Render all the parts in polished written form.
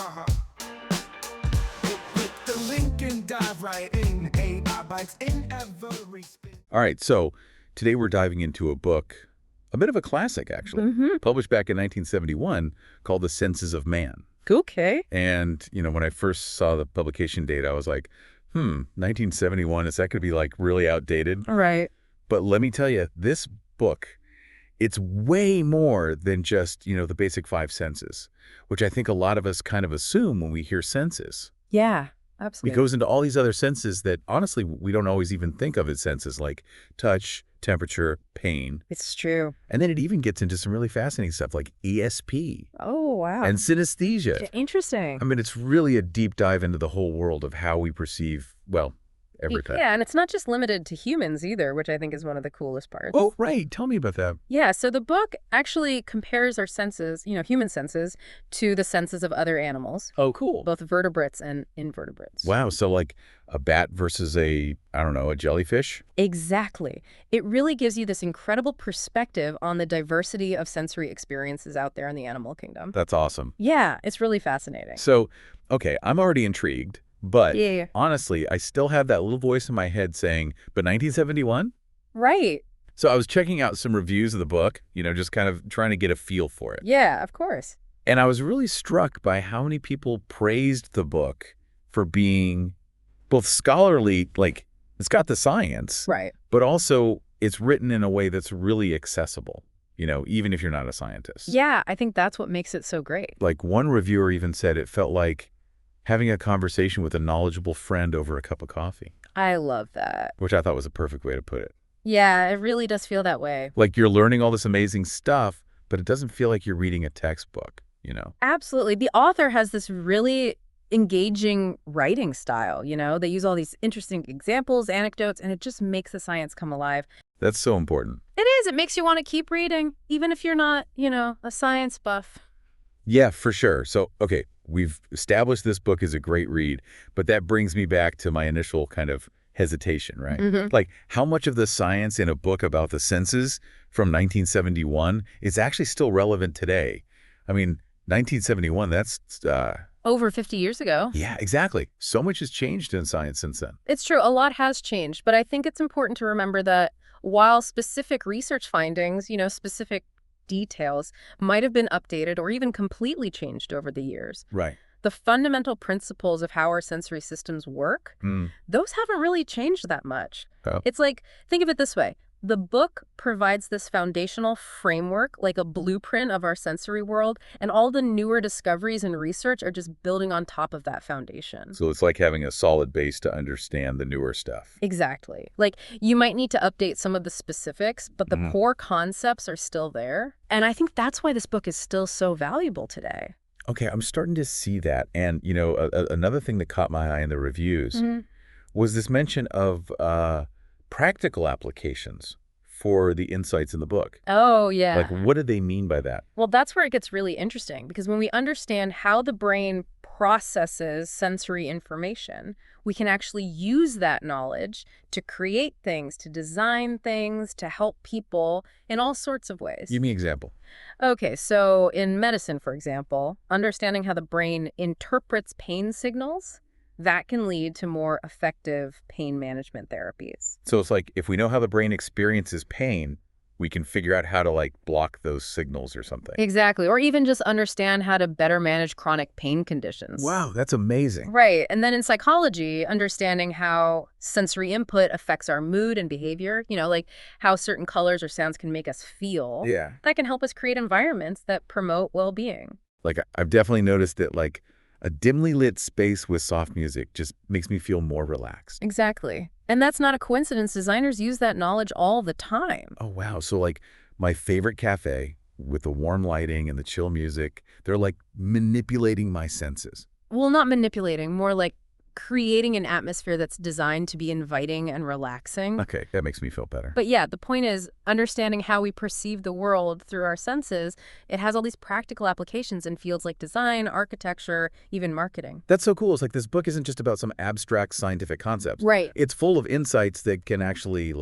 Uh-huh. Click the link and dive right in. AI bites in every spin. All right, so today we're diving into a book, a bit of a classic actually, published back in 1971 called The Senses of Man. Okay. And, when I first saw the publication date, I was like, 1971, is that going to be like really outdated? Right. But let me tell you, this book, it's way more than just, the basic five senses, which I think a lot of us kind of assume when we hear senses. Yeah, It absolutely. goes into all these other senses that, honestly, we don't always even think of as senses, like touch, temperature, pain. It's true. And then it even gets into some really fascinating stuff like ESP Oh, wow. and synesthesia. Interesting. I mean, it's really a deep dive into the whole world of how we perceive, every type. Yeah, and it's not just limited to humans either, which I think is one of the coolest parts. Oh, right. Tell me about that. Yeah, so the book actually compares our senses, human senses, to the senses of other animals, Oh, cool. both vertebrates and invertebrates. Wow. So like a bat versus a jellyfish? Exactly. It really gives you this incredible perspective on the diversity of sensory experiences out there in the animal kingdom. That's awesome. Yeah, it's really fascinating. So, okay, I'm already intrigued, but Yeah. honestly, I still have that little voice in my head saying, but 1971? Right. So I was checking out some reviews of the book, just kind of trying to get a feel for it. Yeah, of course. And I was really struck by how many people praised the book for being both scholarly, like it's got the science, Right. but also it's written in a way that's really accessible, even if you're not a scientist. Yeah, I think that's what makes it so great. Like one reviewer even said it felt like having a conversation with a knowledgeable friend over a cup of coffee, I love that. which I thought was a perfect way to put it. Yeah, it really does feel that way. Like you're learning all this amazing stuff, but it doesn't feel like you're reading a textbook, Absolutely. The author has this really engaging writing style, They use all these interesting examples, anecdotes, and it just makes the science come alive. That's so important. It is. It makes you want to keep reading, even if you're not, a science buff. Yeah, for sure. So, okay, we've established this book is a great read, but that brings me back to my initial kind of hesitation, right? Like, how much of the science in a book about the senses from 1971 is actually still relevant today? I mean, 1971, that's, Over 50 years ago. yeah, exactly. So much has changed in science since then. It's true. A lot has changed, but I think it's important to remember that while specific research findings, specific details might have been updated or even completely changed over the years, Right. the fundamental principles of how our sensory systems work, those haven't really changed that much. Oh. It's like, think of it this way. The book provides this foundational framework, like a blueprint of our sensory world, and all the newer discoveries and research are just building on top of that foundation. So it's like having a solid base to understand the newer stuff. Exactly. Like, you might need to update some of the specifics, but the core concepts are still there. And I think that's why this book is still so valuable today. Okay, I'm starting to see that. And, another thing that caught my eye in the reviews was this mention of practical applications for the insights in the book. Oh, yeah. Like, what do they mean by that? Well, that's where it gets really interesting, because when we understand how the brain processes sensory information, we can actually use that knowledge to create things, to design things, to help people in all sorts of ways. Give me an example. Okay, so in medicine, for example, understanding how the brain interprets pain signals, that can lead to more effective pain management therapies. So it's like if we know how the brain experiences pain, we can figure out how to block those signals or something. Exactly. Or even just understand how to better manage chronic pain conditions. Wow, that's amazing. Right. And then in psychology, understanding how sensory input affects our mood and behavior, like how certain colors or sounds can make us feel. Yeah. That can help us create environments that promote well-being. Like I've definitely noticed that a dimly lit space with soft music just makes me feel more relaxed. Exactly. And that's not a coincidence. Designers use that knowledge all the time. Oh, wow. So my favorite cafe with the warm lighting and the chill music, they're manipulating my senses. Well, not manipulating, more like creating an atmosphere that's designed to be inviting and relaxing. Okay, that makes me feel better. But yeah, the point is understanding how we perceive the world through our senses. It has all these practical applications in fields like design, architecture, even marketing. That's so cool. It's like this book isn't just about some abstract scientific concepts. Right. It's full of insights that can actually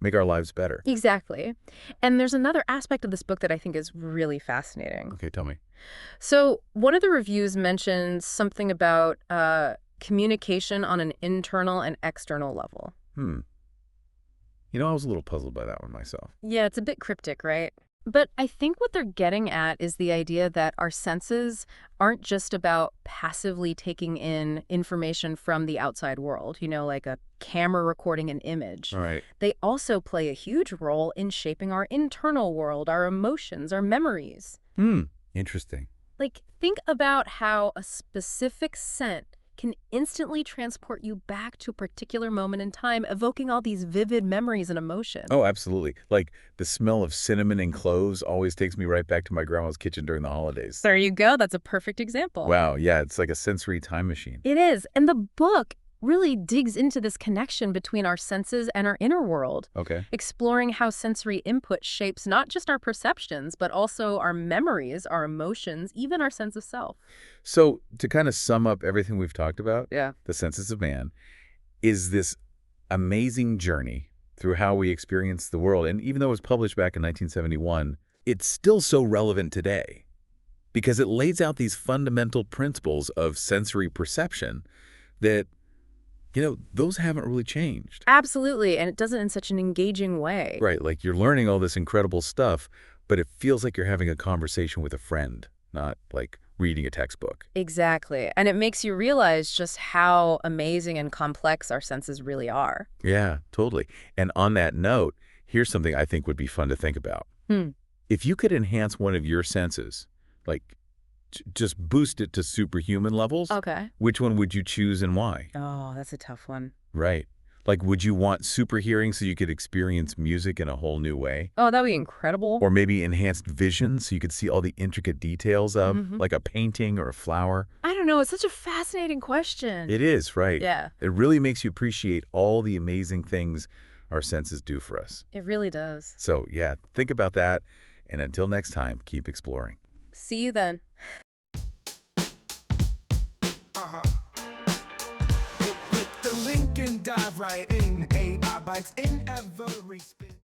make our lives better. Exactly. And there's another aspect of this book that I think is really fascinating. Okay, tell me. So one of the reviews mentions something about communication on an internal and external level. I was a little puzzled by that one myself. Yeah, it's a bit cryptic, right? But I think what they're getting at is the idea that our senses aren't just about passively taking in information from the outside world, like a camera recording an image. All right. They also play a huge role in shaping our internal world, our emotions, our memories. Interesting. Like, think about how a specific scent can instantly transport you back to a particular moment in time, evoking all these vivid memories and emotions. Oh, absolutely. Like the smell of cinnamon and cloves always takes me right back to my grandma's kitchen during the holidays. There you go. That's a perfect example. Wow, yeah, it's like a sensory time machine. It is. And the book really digs into this connection between our senses and our inner world, Okay. exploring how sensory input shapes not just our perceptions, but also our memories, our emotions, even our sense of self. So to kind of sum up everything we've talked about, Yeah. the senses of man is this amazing journey through how we experience the world. And even though it was published back in 1971, it's still so relevant today because it lays out these fundamental principles of sensory perception that those haven't really changed. Absolutely. And it does it in such an engaging way. Right, like you're learning all this incredible stuff, but it feels like you're having a conversation with a friend, not like reading a textbook. Exactly. And it makes you realize just how amazing and complex our senses really are. Yeah, totally. And on that note, here's something I think would be fun to think about. If you could enhance one of your senses, like just boost it to superhuman levels, Okay. which one would you choose and why? Oh, that's a tough one. Right. Like, would you want super hearing so you could experience music in a whole new way? Oh, that would be incredible. Or maybe enhanced vision so you could see all the intricate details of, like a painting or a flower? I don't know. It's such a fascinating question. It is, right? Yeah, It really makes you appreciate all the amazing things our senses do for us. it really does. So, yeah, think about that. And until next time, keep exploring. See you then. Click the link and dive right in. AI bites in every spin.